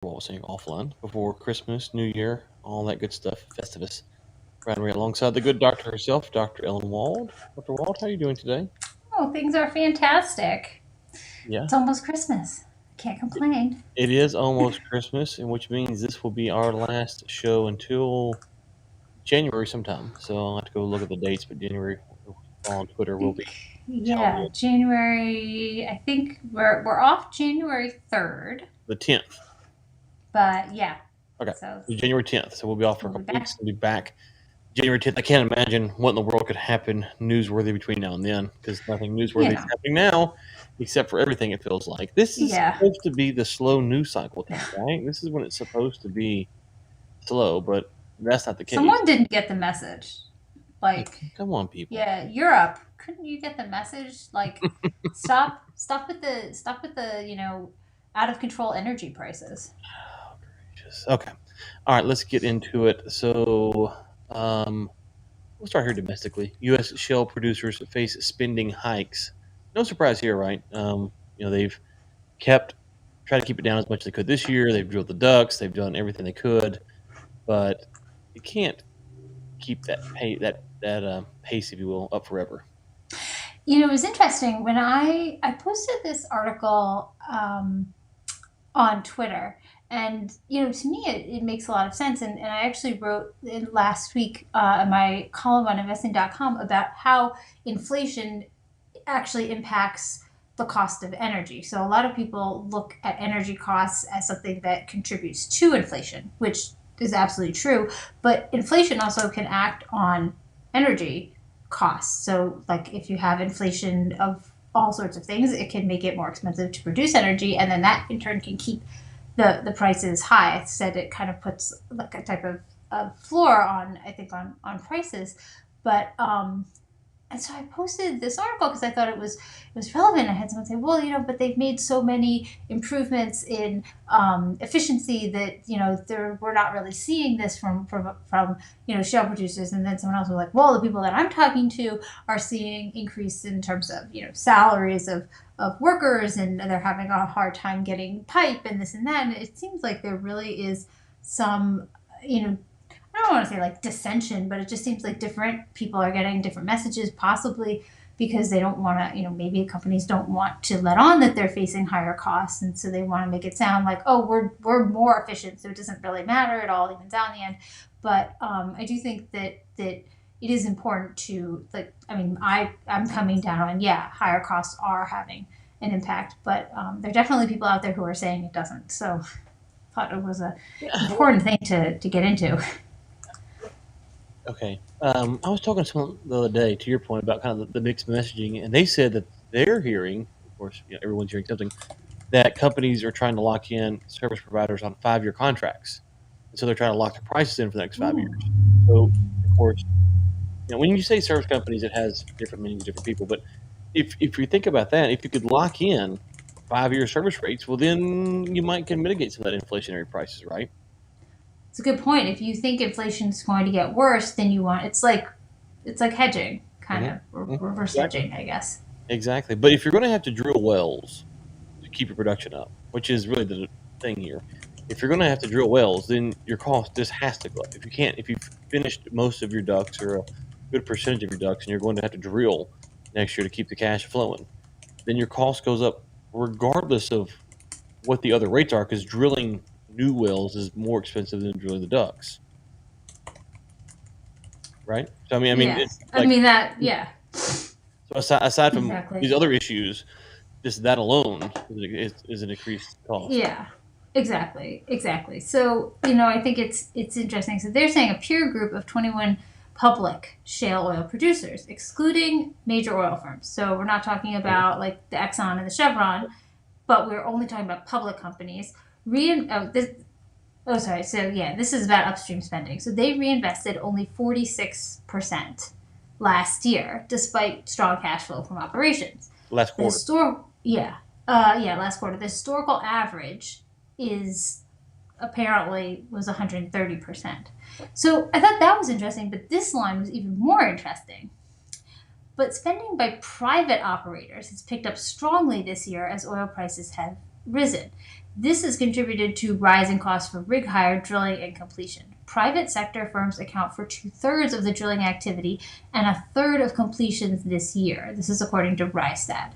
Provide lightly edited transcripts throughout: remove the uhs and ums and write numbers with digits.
what was saying offline before Christmas, New Year, all that good stuff, Festivus. Ryan Ray alongside the good doctor herself, Dr. Ellen Wald. Dr. Wald, how are you doing today? Oh, things are fantastic. Yeah, It's almost Christmas. Can't complain. it is almost Christmas, and which means this will be our last show until January sometime. So I'll have to go look at the dates, but January on Twitter will be telling Yeah, you January. I think we're off January 3rd, the 10th. but yeah. Okay, So January 10th. So we'll be off for a we'll be couple weeks back. and be back January 10th. I can't imagine what in the world could happen newsworthy between now and then because nothing You newsworthy is know. happening now except for everything it feels like. This is Yeah. supposed to be the slow news cycle time, right? This is when it's supposed to be slow, but that's not the case. Someone didn't get the message. Like, Come on, people. yeah, Europe. Couldn't you get the message? Like, stop with the out of control energy prices. Oh, gracious. Okay. All right, let's get into it. So, we'll start here domestically. U.S. shale producers face spending hikes. No surprise here, right? They've kept trying to keep it down as much as they could this year. They've drilled the ducts. They've done everything they could, but you can't keep that pace, if you will, up forever. It was interesting when I posted this article on Twitter. And, to me, it makes a lot of sense. And I actually wrote in last week in my column on investing.com about how inflation actually impacts the cost of energy. So a lot of people look at energy costs as something that contributes to inflation, which is absolutely true. But inflation also can act on energy costs. So, like, if you have inflation of all sorts of things, it can make it more expensive to produce energy, and then that in turn can keep the prices high. I said it kind of puts like a type of floor on, I think, on prices. But and so I posted this article because I thought it was relevant. I had someone say, well, but they've made so many improvements in efficiency that we're not really seeing this from shale producers. And then someone else was like, well, the people that I'm talking to are seeing increase in terms of salaries of workers, and they're having a hard time getting pipe and this and that. And it seems like there really is some you know I don't want to say like dissension, but it just seems like different people are getting different messages, possibly because they don't want to, maybe companies don't want to let on that they're facing higher costs, and so they want to make it sound like, oh, we're more efficient, so it doesn't really matter. It all evens out in the end. But I do think that it is important to, like, I mean, I'm coming down on, yeah, higher costs are having an impact, but there are definitely people out there who are saying it doesn't. So I thought it was a Yeah. important thing to get into. Okay. I was talking to someone the other day, to your point about kind of the mixed messaging, and they said that they're hearing, of course, everyone's hearing something, that companies are trying to lock in service providers on 5-year contracts. And so they're trying to lock their prices in for the next 5 years. Ooh. So, of course, when you say service companies, it has different meanings to different people. But if you think about that, if you could lock in 5-year service rates, well, then you might can mitigate some of that inflationary prices, right? It's a good point. If you think inflation is going to get worse, then you want it's like hedging, kind Hmm. of reverse Exactly. hedging, I guess. Exactly. But if you're going to have to drill wells to keep your production up, which is really the thing here, if you're going to have to drill wells, then your cost just has to go up. If you've finished most of your ducts or a good percentage of your ducts, and you're going to have to drill next year to keep the cash flowing, then your cost goes up regardless of what the other rates are, because drilling new wells is more expensive than drilling the ducts, right? So I mean, Yeah. it's I like, mean that. Yeah. so aside from Exactly. these other issues, just that alone is an increased cost. Yeah. Exactly. Exactly. So I think it's interesting. So they're saying a peer group of 21 public shale oil producers, excluding major oil firms. So we're not talking Mhm. about like the Exxon and the Chevron, but we're only talking about public companies. Oh, sorry. So yeah, this is about upstream spending. So they reinvested only 46% last year, despite strong cash flow from operations. Last The quarter. historic, yeah, yeah, last quarter. The historical average is apparently was 130%. So I thought that was interesting, but this line was even more interesting. But spending by private operators has picked up strongly this year as oil prices have risen. This has contributed to rising costs for rig hire, drilling, and completion. Private sector firms account for 2/3 of the drilling activity and a third of completions this year. This is according to Rystad.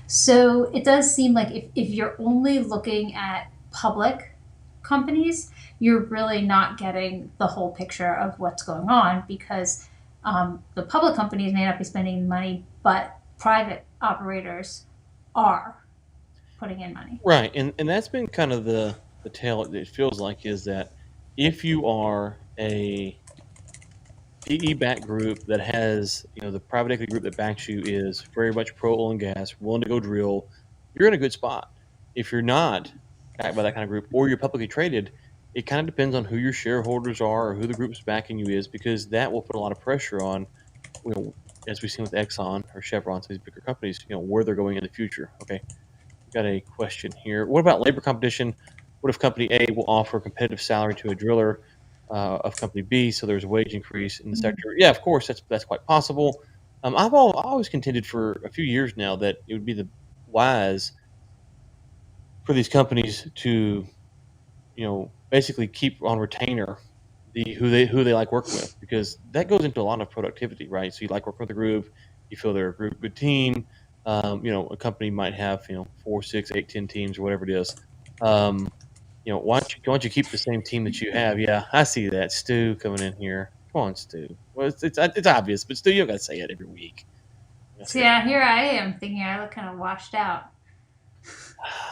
So it does seem like if you're only looking at public companies, you're really not getting the whole picture of what's going on because the public companies may not be spending money, but private operators are putting in money. Right, and that's been kind of the tale. It feels like is that if you are a PE-backed group that has, the private equity group that backs you is very much pro oil and gas, willing to go drill, you're in a good spot. If you're not backed by that kind of group or you're publicly traded, it kind of depends on who your shareholders are or who the group's backing you is, because that will put a lot of pressure on, as we've seen with Exxon or Chevron, some of these bigger companies, where they're going in the future. Okay, got a question here. What about labor competition? What if company A will offer a competitive salary to a driller of company B, so there's a wage increase in the sector? Yeah, of course, that's quite possible. I've always contended for a few years now that it would be the wise for these companies to, basically keep on retainer who they like working with, because that goes into a lot of productivity, right? So you like working with a group, you feel they're a good team. A company might have 4, 6, 8, 10 teams or whatever it is. Why don't you keep the same team that you have? Yeah, I see that. Stu coming in here. Come on, Stu. Well, it's obvious, but Stu, you don't got to say it every week. So yeah, here I am thinking I look kind of washed out,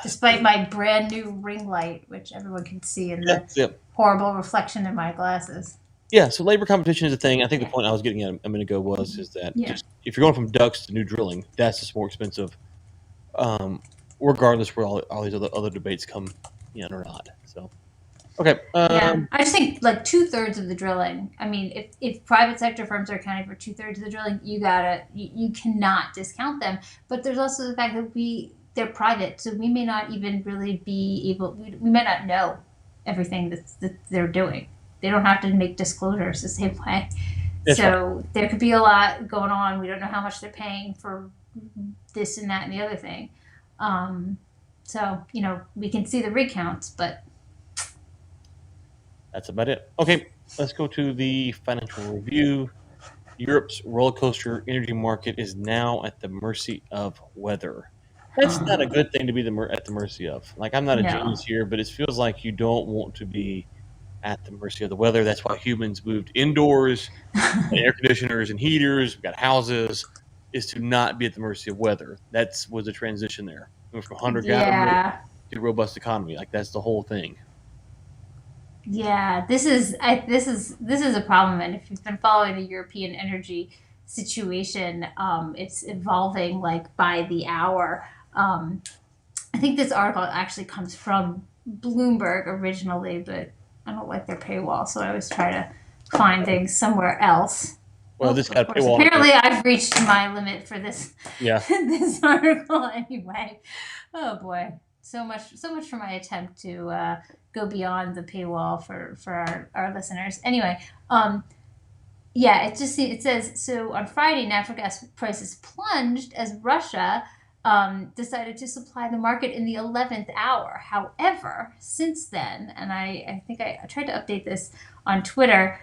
despite my brand new ring light, which everyone can see in the horrible reflection in my glasses. Yeah, so labor competition is a thing. I think the point I was getting at a minute ago is that just if you're going from ducks to new drilling, that's just more expensive, regardless where all these other debates come in or not. So, okay. Yeah, I just think like 2/3 of the drilling. I mean, if private sector firms are accounting for 2/3 of the drilling, you cannot discount them. But there's also the fact that they're private, so we may not even really be able. We may not know everything that they're doing. They don't have to make disclosures the same way. That's so right. There could be a lot going on. We don't know how much they're paying for this and that and the other thing. So we can see the rig counts, but that's about it. Okay, let's go to the financial review. Europe's roller coaster energy market is now at the mercy of weather. That's not a good thing to be at the mercy of. Like, I'm not a genius here, but it feels like you don't want to be at the mercy of the weather. That's why humans moved indoors, air conditioners and heaters. We've got houses, is to not be at the mercy of weather. That was the transition there. We went from hunter-gatherer to robust economy. Like, that's the whole thing. Yeah, this is a problem, and if you've been following the European energy situation, it's evolving like by the hour. I think this article actually comes from Bloomberg originally, but I don't like their paywall, so I always try to find things somewhere else. Well, this got a paywall. Apparently, I've reached my limit for this. Yeah. This article anyway. Oh boy, so much for my attempt to go beyond the paywall for our listeners. Anyway, yeah, it says so on Friday, natural gas prices plunged as Russia decided to supply the market in the 11th hour. However, since then, and I think I tried to update this on Twitter,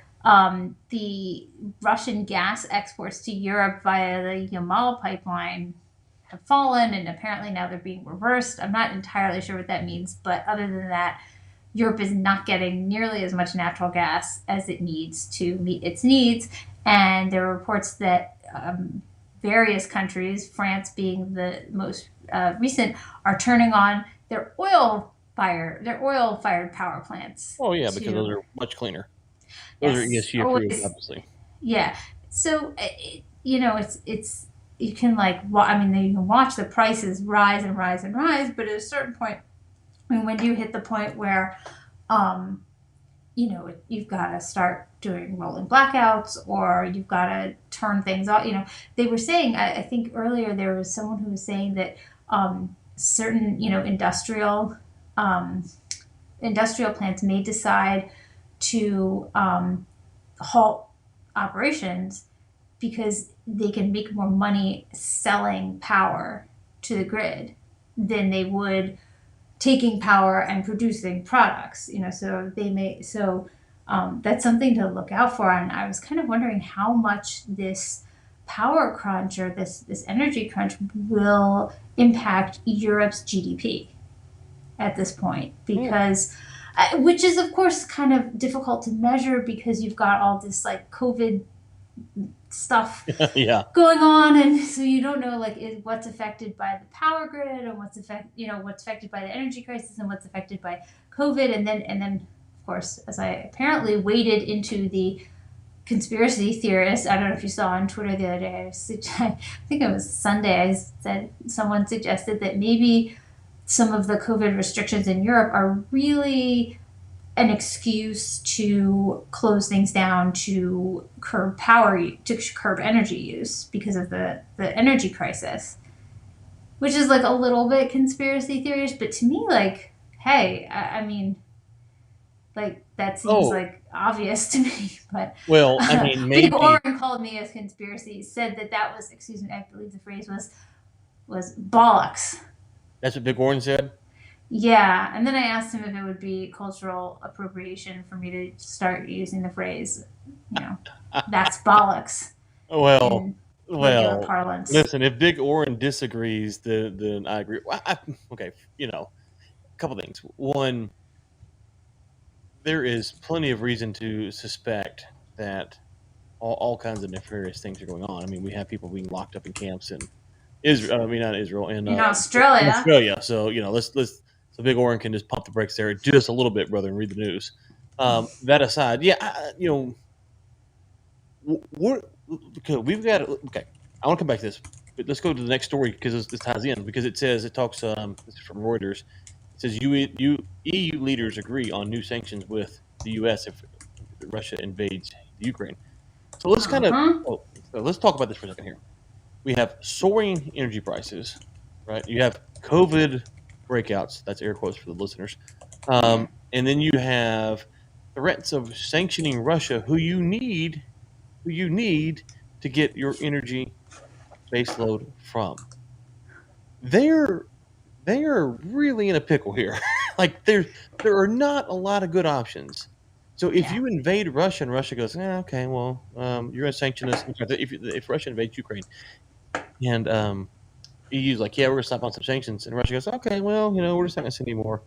the Russian gas exports to Europe via the Yamal pipeline have fallen, and apparently now they're being reversed. I'm not entirely sure what that means, but other than that, Europe is not getting nearly as much natural gas as it needs to meet its needs. And there are reports that various countries, France being the most recent, are turning on their oil-fired power plants. Oh yeah, because those are much cleaner. Those are ESG approved, obviously. Yeah. So it's you can you can watch the prices rise and rise and rise, but at a certain point, when you hit the point where you've got to start doing rolling blackouts, or you've got to turn things off. They were saying, I think earlier there was someone who was saying that certain industrial plants may decide to halt operations because they can make more money selling power to the grid than they would taking power and producing products. So they may that's something to look out for. And I was kind of wondering how much this power crunch or this energy crunch will impact Europe's GDP at this point, because which is of course kind of difficult to measure because you've got all this like COVID stuff Yeah. going on, and so you don't know like what's affected by the power grid and what's affected by the energy crisis and what's affected by COVID, and then of course, as I apparently waded into the conspiracy theorists. I don't know if you saw on Twitter the other day. I think it was Sunday. I said someone suggested that maybe some of the COVID restrictions in Europe are really an excuse to close things down, to curb energy use because of the energy crisis, which is like a little bit conspiracy theories, but to me, like, hey, I mean, like that seems like obvious to me. But well, I mean, maybe Big Oren called me a conspiracy. Said that was, excuse me, I believe the phrase was bollocks. That's what Big Oren said. Yeah, and then I asked him if it would be cultural appropriation for me to start using the phrase, that's bollocks. Well, regular parlance. Listen, if Big Oren disagrees, then I agree. Okay, a couple things. One, there is plenty of reason to suspect that all kinds of nefarious things are going on. I mean, we have people being locked up in camps in Israel. I mean, not Israel, in Australia. Australia. So so Big Oren can just pump the brakes there just a little bit, brother, and read the news. That aside, we've got okay. I want to come back to this. But let's go to the next story because this ties in. Because it talks. This is from Reuters. It says EU leaders agree on new sanctions with the U.S. if Russia invades Ukraine. So let's let's talk about this for a second here. We have soaring energy prices, right? You have COVID breakouts. That's air quotes for the listeners. And then you have threats of sanctioning Russia, who you need to get your energy baseload from. They're really in a pickle here. Like there are not a lot of good options. So if you invade Russia and Russia goes, okay, well, you're going to sanction us. If Russia invades Ukraine and EU's like, we're going to slap on some sanctions, and Russia goes, okay, well, we're just not going to send any more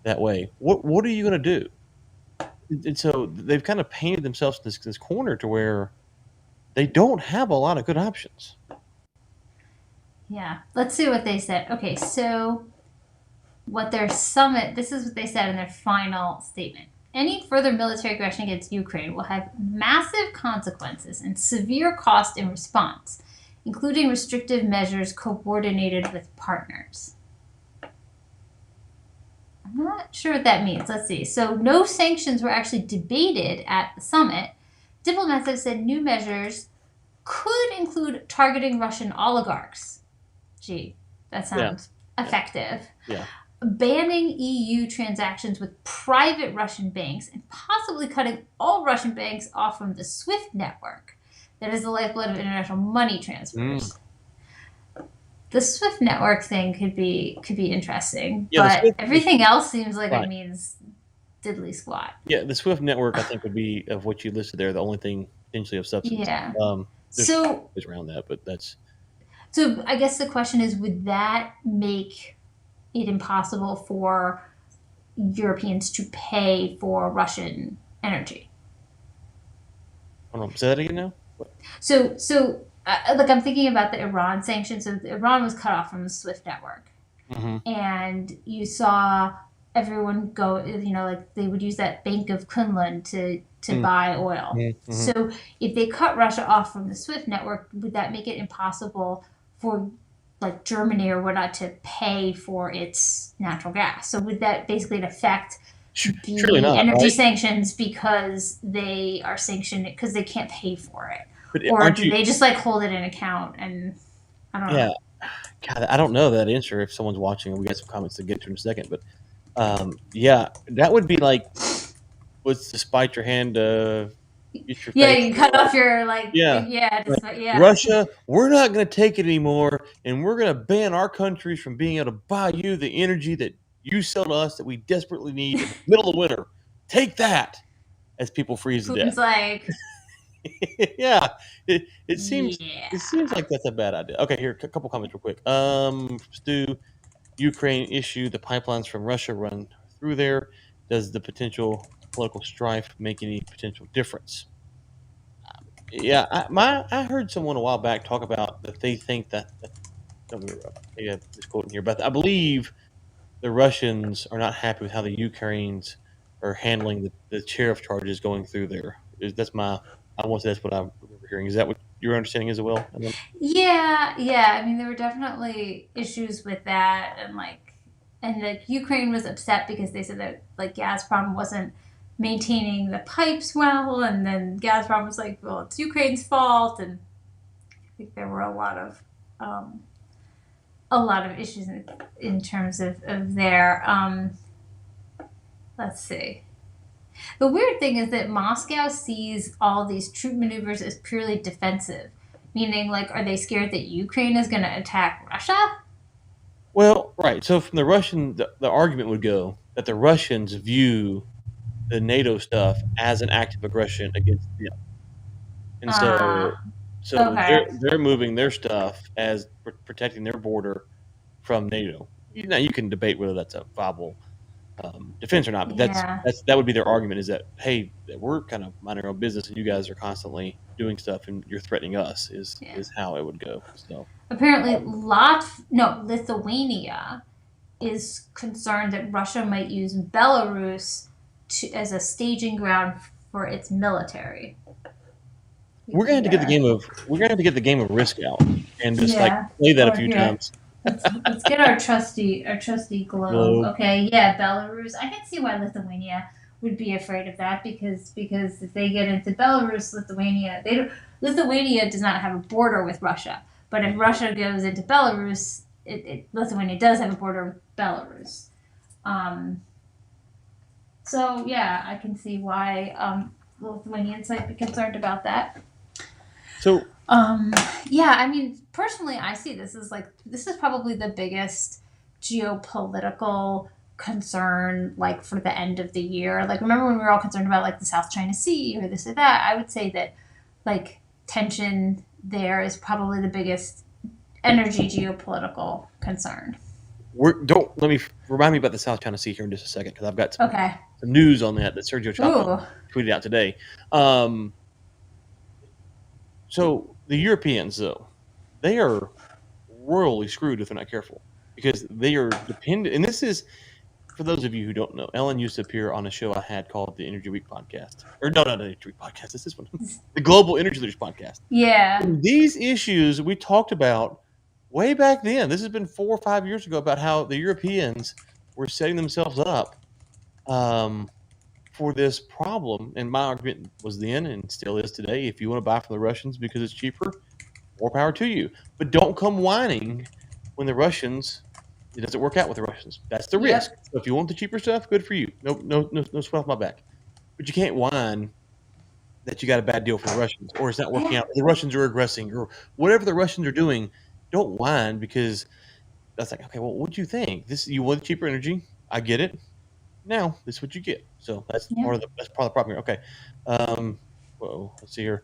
that way. What are you going to do? And so they've kind of painted themselves in this corner to where they don't have a lot of good options. Yeah. Let's see what they said. Okay, so this is what they said in their final statement. Any further military aggression against Ukraine will have massive consequences and severe cost in response, including restrictive measures coordinated with partners. I'm not sure what that means. Let's see. So no sanctions were actually debated at the summit. Diplomats have said new measures could include targeting Russian oligarchs. Gee, that sounds effective. Yeah. Banning EU transactions with private Russian banks and possibly cutting all Russian banks off from the SWIFT network that is the lifeblood of international money transfers. The SWIFT network thing could be interesting, but everything else seems like it means diddly squat. Yeah, the SWIFT network, I think, would be, of what you listed there, the only thing potentially of substance. Yeah. So around that, but that's. So I guess the question is, would that make it impossible for Europeans to pay for Russian energy? I don't know. Say that again now? What? So I'm thinking about the Iran sanctions. So Iran was cut off from the SWIFT network. Mm-hmm. And you saw everyone go, like they would use that Bank of Kunlun to buy oil. Mm-hmm. So if they cut Russia off from the SWIFT network, would that make it impossible for like Germany or whatnot to pay for its natural gas? So would that basically affect the energy sanctions because they are sanctioned because they can't pay for it? But or do they just like hold it in account? And I don't know. Yeah. God, I don't know that answer if someone's watching, and we got some comments to get to in a second. But that would be like, what's to spite your hand, eat your face. You cut off your Russia, we're not going to take it anymore, and we're going to ban our countries from being able to buy you the energy that you sell to us that we desperately need in the middle of winter. Take that as people freeze to Putin's death. like, Yeah, it seems yeah. like that's a bad idea. Okay, here a couple comments real quick. Stu, Ukraine issue, the pipelines from Russia run through there. Does the potential political strife make any potential difference? Yeah, I heard someone a while back talk about that they think that don't get me wrong, maybe I'm misquoting here, but I believe the Russians are not happy with how the Ukrainians are handling the tariff charges going through there. That's my I want to say that's what I remember hearing. Is that what your understanding is as well? Yeah. I mean, there were definitely issues with that, and like Ukraine was upset because they said that like Gazprom wasn't maintaining the pipes well, and then Gazprom was like, well, it's Ukraine's fault, and I think there were um, a lot of issues in terms of their let's see. The weird thing is that Moscow sees all these troop maneuvers as purely defensive, meaning like, are they scared that Ukraine is going to attack Russia? Well, right. So from the Russian, the argument would go that the Russians view the NATO stuff as an act of aggression against them, and Uh, so okay. they're moving their stuff as protecting their border from NATO. Now you can debate whether that's a viable defense or not, but Yeah. that would be their argument is that hey, we're kind of minding our own business and you guys are constantly doing stuff and you're threatening us Yeah. is how it would go. So Apparently, Lithuania is concerned that Russia might use Belarus as a staging ground for its military. we're gonna have to get the Yeah. game of Risk out and just like Yeah. play that a Or few yeah. times. Let's get our trusty globe. Globe. Okay, yeah, Belarus. I can see why Lithuania would be afraid of that because if they get into Belarus, Lithuania does not have a border with Russia. But if Russia goes into Belarus, Lithuania does have a border with Belarus. Um, so yeah, I can see why Lithuanians might be concerned about that. So Yeah, I mean, personally, I see this is probably the biggest geopolitical concern, like for the end of the year. Like, remember when we were all concerned about like the South China Sea or this or that? I would say that like tension there is probably the biggest energy geopolitical concern. don't let me remind me about the South China Sea here in just a second because I've got Okay. some news on that Sergio Chapa Ooh. tweeted out today. So the Europeans, though, they are royally screwed if they're not careful because they are dependent. And this is for those of you who don't know. Ellen used to appear on a show I had called the Energy Week podcast, or no, not the Energy Week podcast. It's this one, the Global Energy Leaders podcast. Yeah. And these issues we talked about way back then. This has been 4 or 5 years ago about how the Europeans were setting themselves up for this problem. And my argument was then and still is today: if you want to buy from the Russians because it's cheaper, more power to you. But don't come whining when the Russians it doesn't work out with the Russians. That's the Yep. risk. So if you want the cheaper stuff, good for you. No sweat off my back. But you can't whine that you got a bad deal from the Russians or it's not working out. The Russians are aggressing or whatever the Russians are doing. Don't whine because that's like, okay, well, what do you think? You want cheaper energy? I get it. Now this is what you get. So that's Yeah. part of the problem here. Okay. Whoa, let's see here.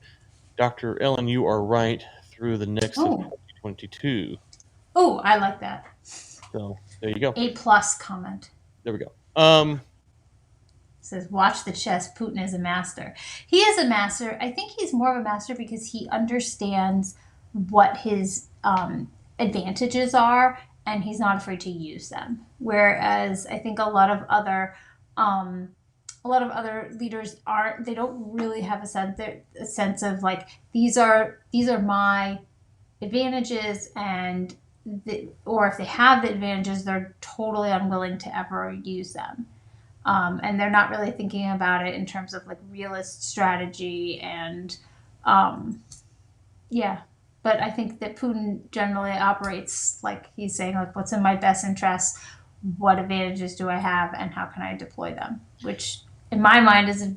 Dr. Ellen, you are right through the next of Oh. 2022. Oh, I like that. So there you go. A+ comment. There we go. Says, watch the chess. Putin is a master. He is a master. I think he's more of a master because he understands what his advantages are and he's not afraid to use them. Whereas I think a lot of other leaders aren't. They don't really have a sense of like these are my advantages or if they have the advantages, they're totally unwilling to ever use them. And they're not really thinking about it in terms of like realist strategy and yeah. But I think that Putin generally operates like he's saying like what's in my best interest, what advantages do I have, and how can I deploy them? Which in my mind is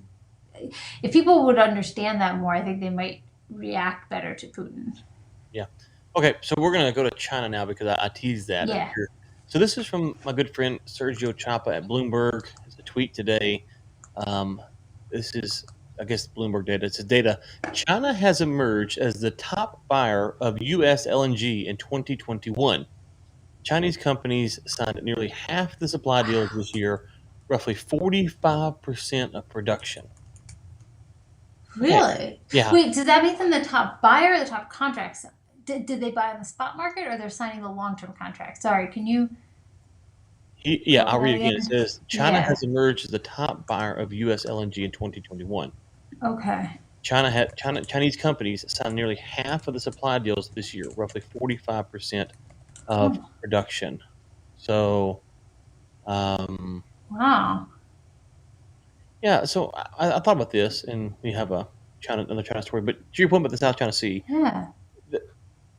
if people would understand that more, I think they might react better to Putin. Yeah. Okay, so we're going to go to China now because I teased that. Yeah. So this is from my good friend Sergio Chapa at Bloomberg. It's a tweet today. Um, this is, I guess, Bloomberg data. It says data. China has emerged as the top buyer of U.S. LNG in 2021. Chinese companies signed nearly half the supply deals this year, roughly 45% of production. Okay. Really? Yeah. Wait, does that make them the top buyer or the top contracts? Did they buy on the spot market or they're signing the long term contract? Sorry, can you Yeah, go over I'll that read it again. It again? says China Yeah. has emerged as the top buyer of U.S. LNG in 2021. Okay. Chinese companies signed nearly half of the supply deals this year, roughly 45% of Oh, production. So, um, wow. yeah. So I thought about this, and we have another China story. But to your point about the South China Sea, Yeah.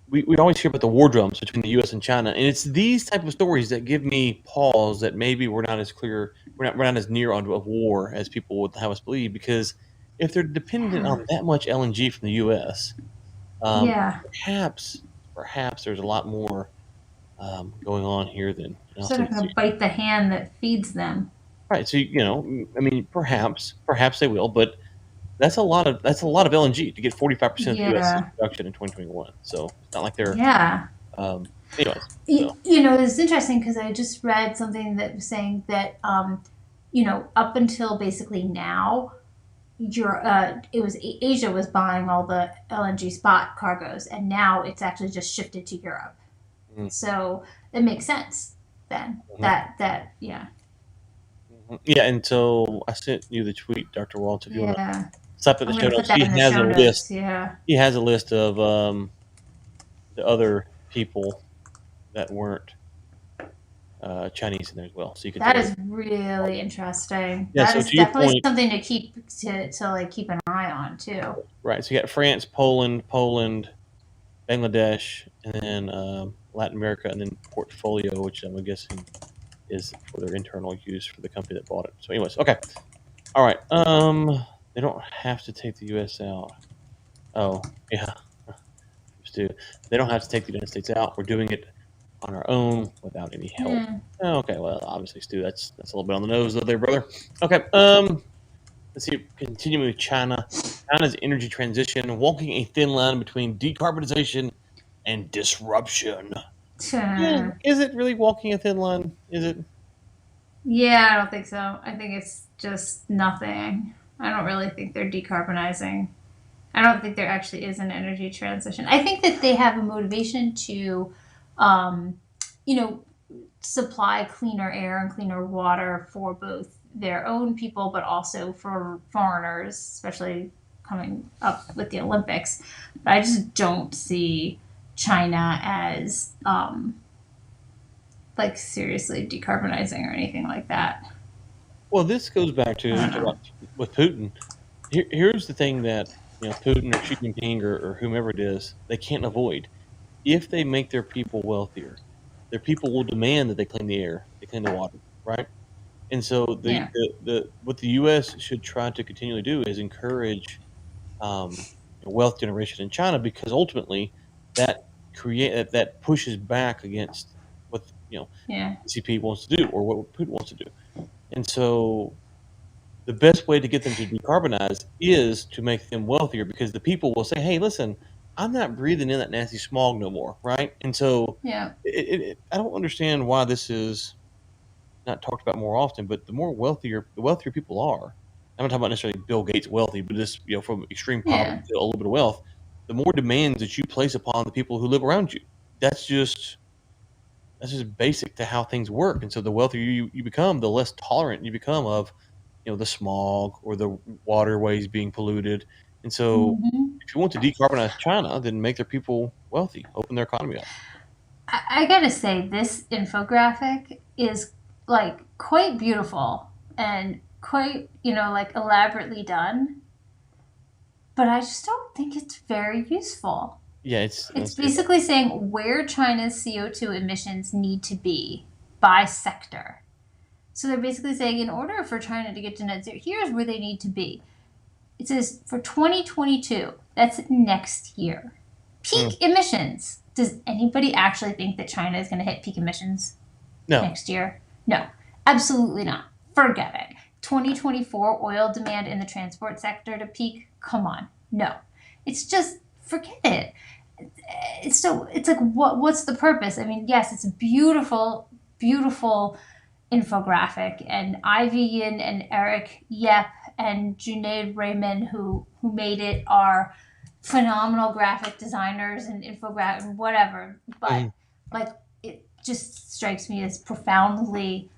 we always hear about the war drums between the U.S. and China, and it's these type of stories that give me pause that maybe we're not as clear, we're not as near onto a war as people would have us believe. Because if they're dependent Yeah. on that much LNG from the U.S., um, Yeah. perhaps perhaps there's a lot more going on here than So else. they're going to bite the hand that feeds them. Right. So I mean, perhaps they will, but that's a lot of LNG to get 45% of the U.S. Yeah. production in 2021. So it's not like they're Yeah. um, anyways. So It's interesting because I just read something that was saying that, up until basically now, it was Asia was buying all the LNG spot cargoes, and now it's actually just shifted to Europe. mm, So it makes sense then mhm, yeah. yeah. And so I sent you the tweet, Dr. Waltz. If you want to Yeah. stop at the I'm show gonna put notes, that he in the has a show list. notes. Yeah. He has a list of the other people that weren't Chinese in there as well. So you can That take a look. is really interesting. Yeah. That So is to your definitely point, something to keep an eye on too. right. So you got France, Poland, Bangladesh, and then Latin America, and then portfolio, which I'm guessing is for their internal use for the company that bought it. So, anyways, okay, all right. They don't have to take the U.S. out. Oh, yeah, Stu. They don't have to take the United States out. We're doing it on our own without any help. Yeah. Oh, okay, well, obviously, Stu, that's a little bit on the nose, though, there, brother. Okay, let's see. Continuing with China. China's energy transition, walking a thin line between decarbonization and disruption. Yeah, is it really walking a thin line? Is it? Yeah, I don't think so. I think it's just nothing. I don't really think they're decarbonizing. I don't think there actually is an energy transition. I think that they have a motivation to, um, you know, supply cleaner air and cleaner water for both their own people, but also for foreigners, especially coming up with the Olympics. But I just don't see China as like seriously decarbonizing or anything like that. Well, this goes back to I you don't talk know. about with Putin. Here's the thing that Putin or Xi Jinping or whomever it is, they can't avoid. If they make their people wealthier, their people will demand that they clean the air, they clean the water, right? And so Yeah. the what the U.S. should try to continually do is encourage wealth generation in China, because ultimately that that pushes back against what Yeah. CP wants to do or what Putin wants to do. And so the best way to get them to decarbonize is to make them wealthier, because the people will say, "Hey, listen, I'm not breathing in that nasty smog no more," right? And so Yeah. I don't understand why this is not talked about more often. But the wealthier people are. I'm not talking about necessarily Bill Gates wealthy, but just from extreme poverty Yeah. to a little bit of wealth. The more demands that you place upon the people who live around you, that's just that's just basic to how things work. And so the wealthier you become, the less tolerant you become of the smog or the waterways being polluted. And so Hmm. if you want to decarbonize China, then make their people wealthy, open their economy up. I gotta say, this infographic is like quite beautiful and quite, like elaborately done, but I just don't think it's very useful. Yeah, It's basically saying where China's CO2 emissions need to be by sector. So they're basically saying in order for China to get to net zero, here's where they need to be. It says for 2022, that's next year. mm, Peak emissions. Does anybody actually think that China is going to hit peak emissions? No. next year? No, absolutely not. Forget it. 2024 oil demand in the transport sector to peak? Come on. No. It's just forget it. It's like what's the purpose? I mean, yes, it's a beautiful infographic, and Ivy and Eric Yep and Junaid Raymond who made it are phenomenal graphic designers and infographic and whatever. But like it just strikes me as profoundly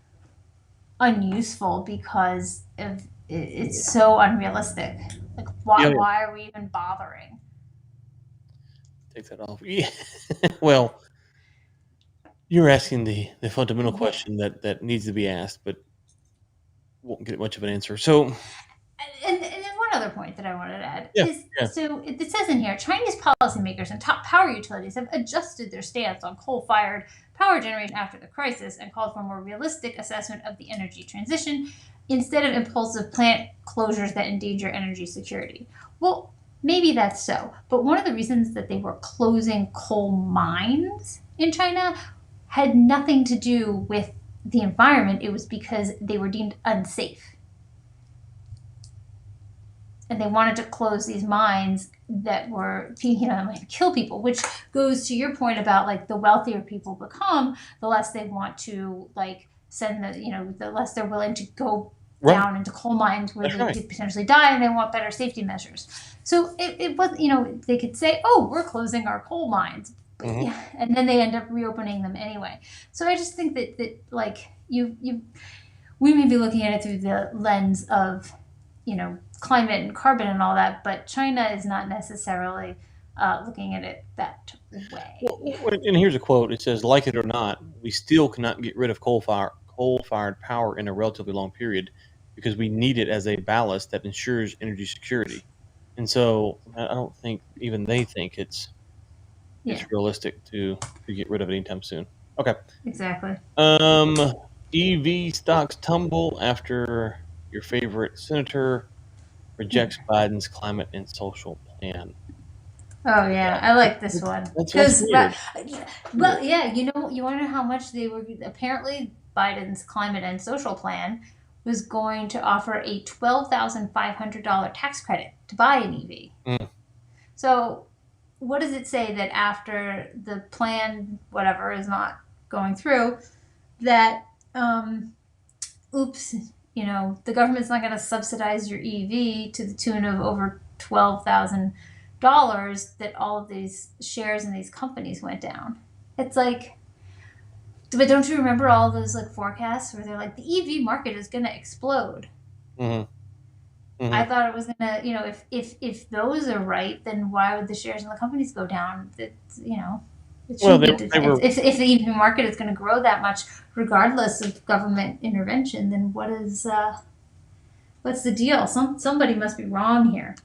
unuseful because it's so unrealistic. Like why are we even bothering? Take that off. Yeah. Well, you're asking the fundamental question that needs to be asked, but won't get much of an answer. So, and then one other point that I wanted to add yeah, is so it says in here Chinese policymakers and top power utilities have adjusted their stance on coal fired power generation after the crisis and called for a more realistic assessment of the energy transition instead of impulsive plant closures that endanger energy security. Well, maybe that's so, but one of the reasons that they were closing coal mines in China had nothing to do with the environment. It was because they were deemed unsafe. And they wanted to close these mines that were, might kill people, which goes to your point about like the wealthier people become, the less they want to like send the less they're willing to go down into coal mines where they could potentially die, and they want better safety measures. So it was, they could say, oh, we're closing our coal mines, and then they end up reopening them anyway. So I just think that like we may be looking at it through the lens of climate and carbon and all that, but China is not necessarily looking at it that way. Well, and here's a quote. It says, "Like it or not, we still cannot get rid of coal-fired power in a relatively long period because we need it as a ballast that ensures energy security." And so, I don't think even they think it's realistic to get rid of it anytime soon. Okay. Exactly. EV stocks tumble after your favorite senator rejects Biden's climate and social plan. Oh yeah, I like this one because well, yeah, you want to know how much they were apparently Biden's climate and social plan was going to offer a $12,500 tax credit to buy an EV. So what does it say that after the plan whatever is not going through that the government's not going to subsidize your EV to the tune of over $12,000 that all of these shares in these companies went down. It's like, but don't you remember all those like forecasts where they're like the EV market is going to explode? I thought it was going to, if those are right, then why would the shares in the companies go down? It's, if the EV market is going to grow that much, regardless of government intervention, then what's the deal? Somebody must be wrong here.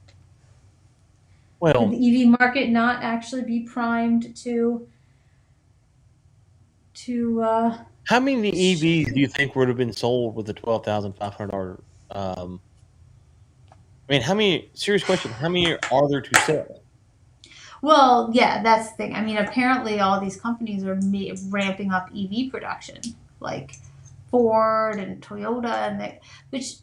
Could the EV market not actually be primed to? How many EVs do you think would have been sold with the $12,500? How many? Serious question. How many are there to sell? Well, yeah, that's the thing. I mean, apparently all these companies are ramping up EV production, like Ford and Toyota, which,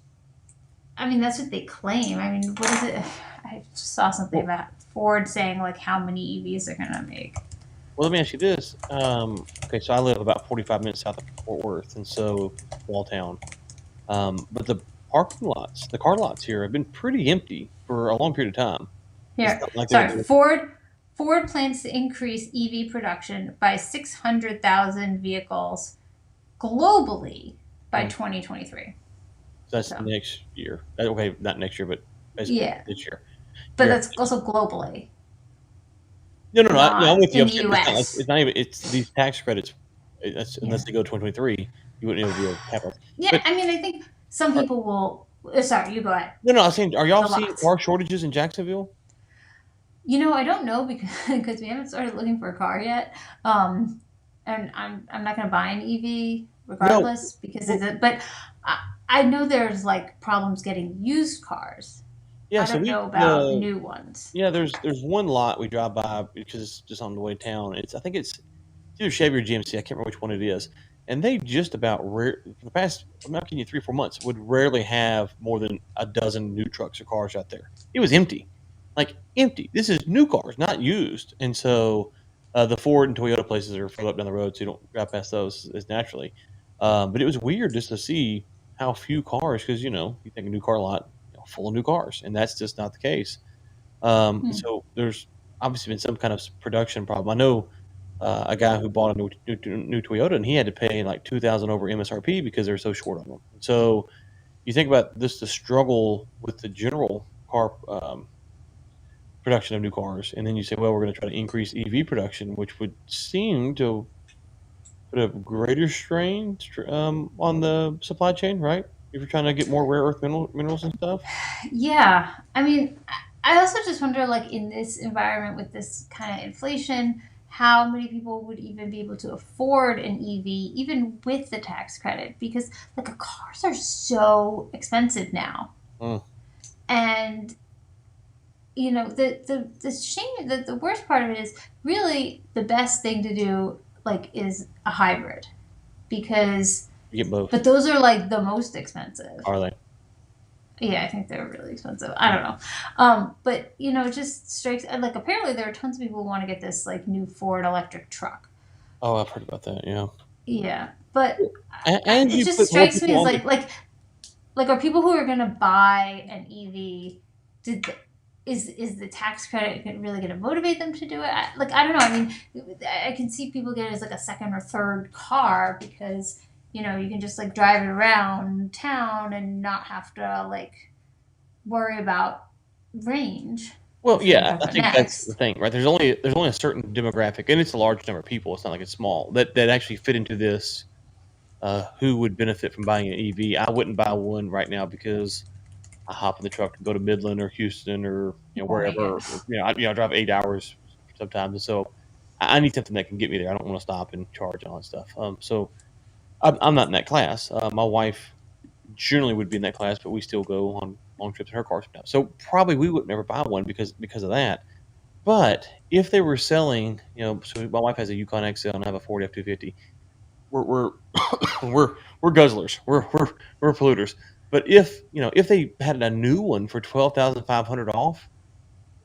I mean, that's what they claim. I mean, what is it? I just saw something about Ford saying like how many EVs they're going to make. Well, let me ask you this. Okay, so I live about 45 minutes south of Fort Worth, and so small town. But the parking lots, the car lots here have been pretty empty for a long period of time. Here, Ford plans to increase EV production by 600,000 vehicles globally by 2023. So that's next year. Okay, not next year, but this year. But that's also globally. No. I'm with you. In the U.S. It's not even. It's these tax credits. Unless they go 2023, you wouldn't even be able to cap it. Yeah, but, I mean, I think some people will. Sorry, you go ahead. No. I was saying, are y'all seeing car shortages in Jacksonville? I don't know because we haven't started looking for a car yet. And I'm not going to buy an EV regardless because but I know there's like problems getting used cars. Yeah, I don't know about new ones. Yeah, there's one lot we drive by because it's just on the way to town. I think it's either Chevy or GMC. I can't remember which one it is. and they just about for the past, I'm not kidding you, 3 or 4 months, would rarely have more than a dozen new trucks or cars out there. It was empty, like empty. This is new cars, not used, and so the Ford and Toyota places are further up down the road, so you don't drive past those as naturally. But it was weird just to see how few cars, because you think a new car lot, full of new cars, and that's just not the case. Hmm. So there's obviously been some kind of production problem. I know a guy who bought a new Toyota, and he had to pay like 2,000 over MSRP because they're so short on them. So you think about this, the struggle with the general car production of new cars, and then you say, well, we're going to try to increase EV production, which would seem to put a greater strain on the supply chain, right? If you're trying to get more rare earth minerals and stuff. Yeah, I mean, I also just wonder, like, in this environment with this kind of inflation, how many people would even be able to afford an EV, even with the tax credit? Because, like, cars are so expensive now. Mm. And, the shame, the worst part of it is really the best thing to do, like, is a hybrid. Because, You get both, but those are, like, the most expensive. are they? Yeah, I think they're really expensive. I don't know. But it just strikes like apparently there are tons of people who want to get this like new Ford electric truck. Oh, I've heard about that. Yeah, Yeah, but and it you just put more strikes me people as on the. like are people who are gonna buy an EV? Is the tax credit really going to motivate them to do it? I don't know. I mean, I can see people get it as like a second or third car because you can just like drive it around town and not have to like worry about range, Well, which we're going to yeah, talk I about think that's the next. thing, right? There's only a certain demographic, and it's a large number of people. It's not like it's small that actually fit into this. Who would benefit from buying an EV? I wouldn't buy one right now because I hop in the truck and go to Midland or Houston or Right. Yeah. wherever. I drive 8 hours sometimes, and so I need something that can get me there. I don't want to stop and charge and all that stuff. So I'm not in that class. My wife generally would be in that class, but we still go on long trips in her car sometimes. So probably we would never buy one because of that. But if they were selling, so my wife has a Yukon XL and I have a Ford F-250. We're we're guzzlers. We're polluters. But if they had a new one for 12,500 off,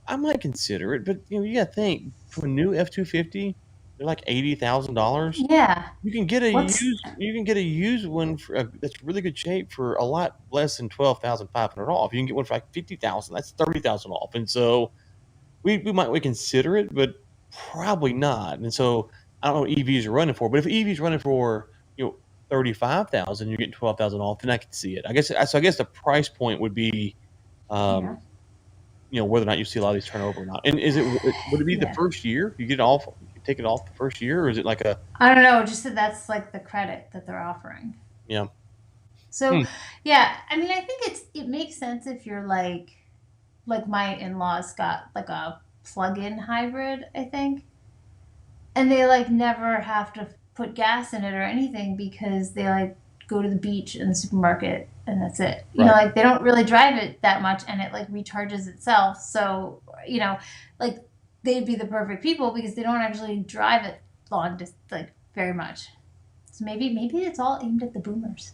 I might consider it. But you got to think for a new F-250, they're like $80,000. Yeah. You can get a What's used one that's really good shape for a lot less than 12,500 off. You can get one for like 50,000. That's 30,000 off. And so we consider it, but probably not. And so I don't know what EVs are running for, but if EVs running for 35,000, you're getting 12,000 off, then I can see it. I guess the price point would be, yeah. um, whether or not you see a lot of these turnover or not. And would it be the Yeah. first year you get it off? You take it off the first year, or is it like a I don't know. Just that that's like the credit that they're offering. yeah? So Hmm, yeah, I mean, I think it makes sense if you're like my in-laws got like a plug-in hybrid, I think, and they like never have to put gas in it or anything because they like go to the beach and the supermarket and that's it. right. Like they don't really drive it that much and it like recharges itself. So, like they'd be the perfect people because they don't actually drive it like very much. So maybe it's all aimed at the boomers.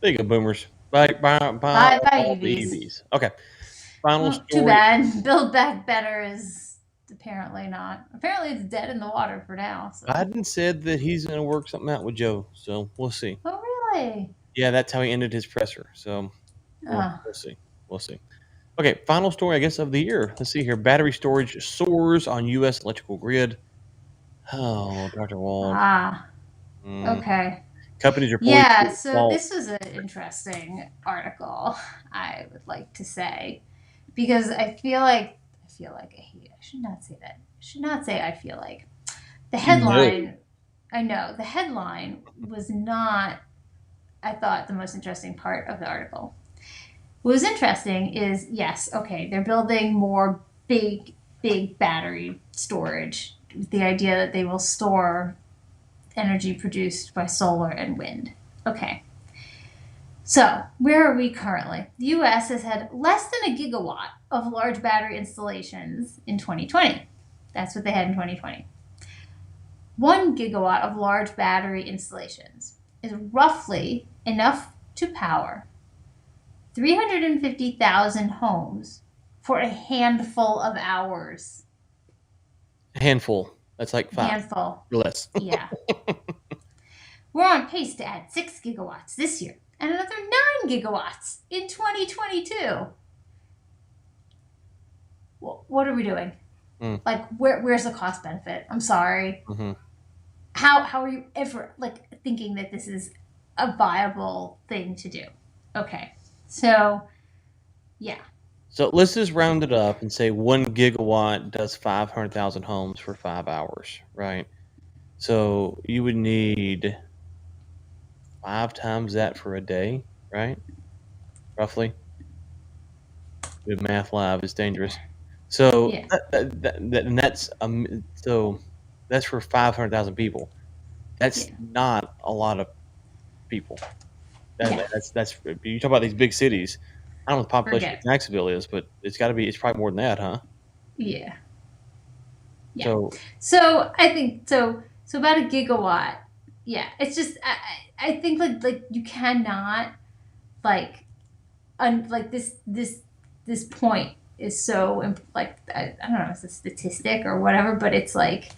There you go, boomers. Buy Buy all the EVs. EVs. Okay. Final Well, too story. bad. Build Back Better is apparently not. Apparently it's dead in the water for now. So. Biden said that he's going to work something out with Joe, so we'll see. Oh really? Yeah, that's how he ended his presser. So we'll Oh. we'll see. We'll see. Okay, final story, I guess, of the year. Let's see here. Battery storage soars on U.S. electrical grid. Oh, Dr. Wald. Ah. Mm. Okay. Companies are poised to Yeah, so fall. this was an interesting article, I would like to say, because I hate. I should not say that. I should not say I feel like. The You know. headline, I know, the headline was not, I thought, the most interesting part of the article. What was interesting is, yes, okay, they're building more big battery storage with the idea that they will store energy produced by solar and wind. Okay. So, where are we currently? The US has had less than a gigawatt of large battery installations in 2020. That's what they had in 2020. 1 gigawatt of large battery installations is roughly enough to power 350,000 homes for a handful of hours. A handful. That's like 5 Handful. or less. Yeah. We're on pace to add 6 gigawatts this year and another 9 gigawatts in 2022. What are we doing? Like, where's the cost benefit? I'm sorry. Mm-hmm. How are you ever like thinking that this is a viable thing to do? Okay, so yeah. So let's just round it up and say 1 gigawatt does 500,000 homes for 5 hours, right? So you would need 5 times that for a day, right? Roughly. Good math live is dangerous. So Yeah. and that's so that's for 500,000 people. That's not a lot of people. That's you talk about these big cities. I don't know what the population of Jacksonville is, but it's probably more than that, huh? Yeah. So I think so about a gigawatt. Yeah, it's just I think like you cannot like like this point is so like I don't know, it's a statistic or whatever, but it's like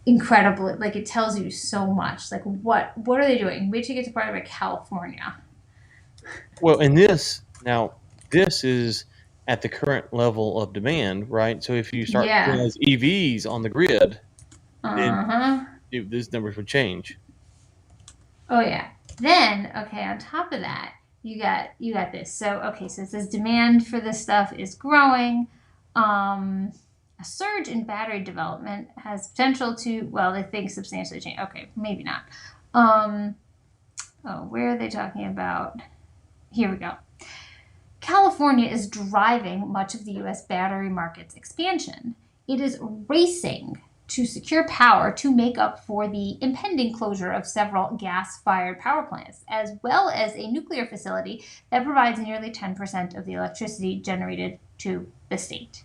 incredible. Like it tells you so much. Like what are they doing? Wait till you get to part of California. well, and this is at the current level of demand, right? So if you start putting those EVs on the grid, then these numbers would change. Oh yeah. Then okay, on top of that, you got this. So okay, so it says demand for this stuff is growing. A surge in battery development has potential to, well, they think substantially change. Okay, maybe not. Where are they talking about? Here we go. California is driving much of the U.S. battery market's expansion. It is racing to secure power to make up for the impending closure of several gas-fired power plants, as well as a nuclear facility that provides nearly 10% of the electricity generated to the state.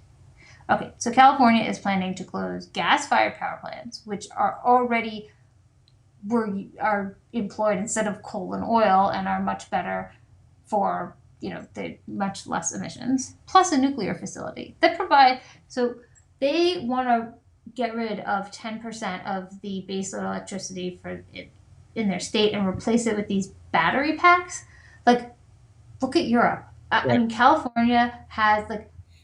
Okay, so California is planning to close gas-fired power plants, which are already are employed instead of coal and oil and are much better for the much less emissions, plus a nuclear facility that provide. So they want to get rid of 10% of the baseload electricity for it in their state and replace it with these battery packs. Like, look at Europe. Right. I mean, California has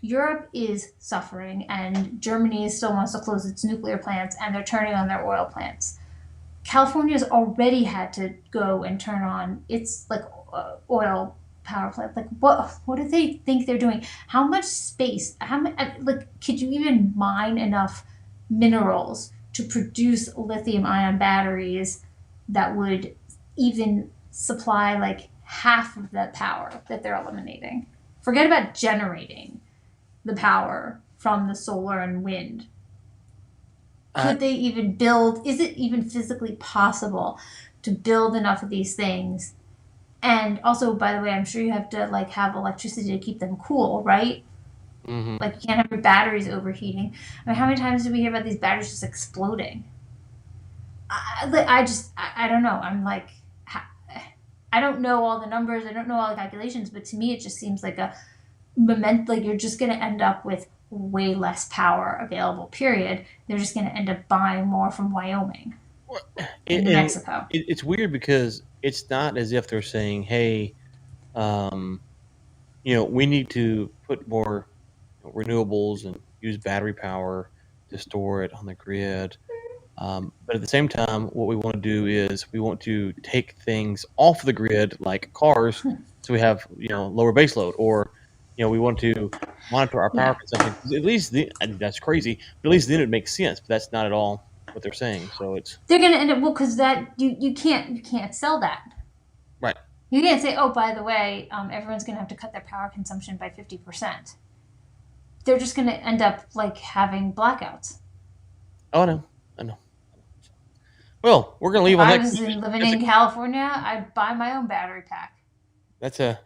Europe is suffering, and Germany still wants to close its nuclear plants, and they're turning on their oil plants. California's already had to go and turn on its oil power plant. Like, what do they think they're doing? How much space? Could you even mine enough minerals to produce lithium-ion batteries that would even supply half of that power that they're eliminating? Forget about generating the power from the solar and wind. Could they even build? Is it even physically possible to build enough of these things? And also, by the way, I'm sure you have to have electricity to keep them cool, right? Mm-hmm. You can't have your batteries overheating. I mean, how many times do we hear about these batteries just exploding? I don't know. I don't know all the numbers. I don't know all the calculations, but to me, it just seems like a you're just going to end up with way less power available, period. They're just going to end up buying more from Wyoming and New Mexico. It's weird because it's not as if they're saying, hey, we need to put more renewables and use battery power to store it on the grid. But at the same time, what we want to do is we want to take things off the grid, like cars, so we have lower base load, or we want to monitor our power consumption. At least that's crazy, but at least then it makes sense. But that's not at all what they're saying. So they're going to end up because that you can't sell that. Right. You can't say, oh, by the way, everyone's going to have to cut their power consumption by 50%. They're just going to end up having blackouts. Oh, I know. Well, we're going to leave on that. If I was living in California, I'd buy my own battery pack. That's a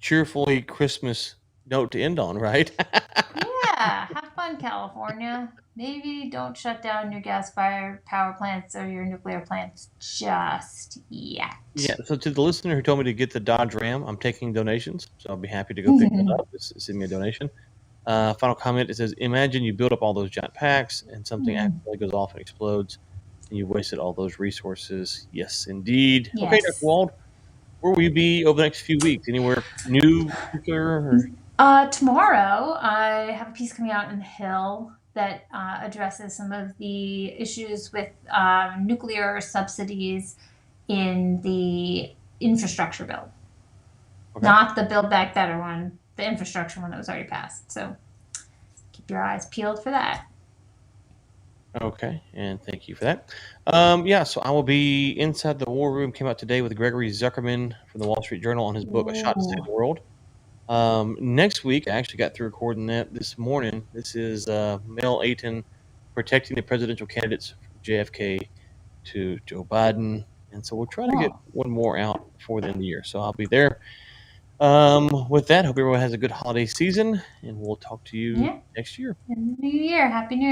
cheerfully Christmas note to end on, right? Yeah. Yeah, have fun, California. Maybe don't shut down your gas-fired power plants or your nuclear plants just yet. Yeah. So to the listener who told me to get the Dodge Ram, I'm taking donations, so I'll be happy to go pick that up. Just send me a donation. Final comment. It says, imagine you build up all those giant packs and something accidentally goes off and explodes, and you've wasted all those resources. Yes, indeed. Okay, Dr. Yes. Wald, where will you be over the next few weeks? Anywhere new, particular? Tomorrow, I have a piece coming out in the Hill that addresses some of the issues with nuclear subsidies in the infrastructure bill. Okay. Not the Build Back Better one, the infrastructure one that was already passed. So keep your eyes peeled for that. Okay, and thank you for that. So I will be inside the war room. Came out today with Gregory Zuckerman from the Wall Street Journal on his book, A Shot to Save the World. Next week, I actually got through recording that this morning. This is Mel Aiton protecting the presidential candidates from JFK to Joe Biden. And so we'll try to get one more out before the end of the year. So I'll be there. With that, hope everyone has a good holiday season, and we'll talk to you next year. New Year. Happy New Year.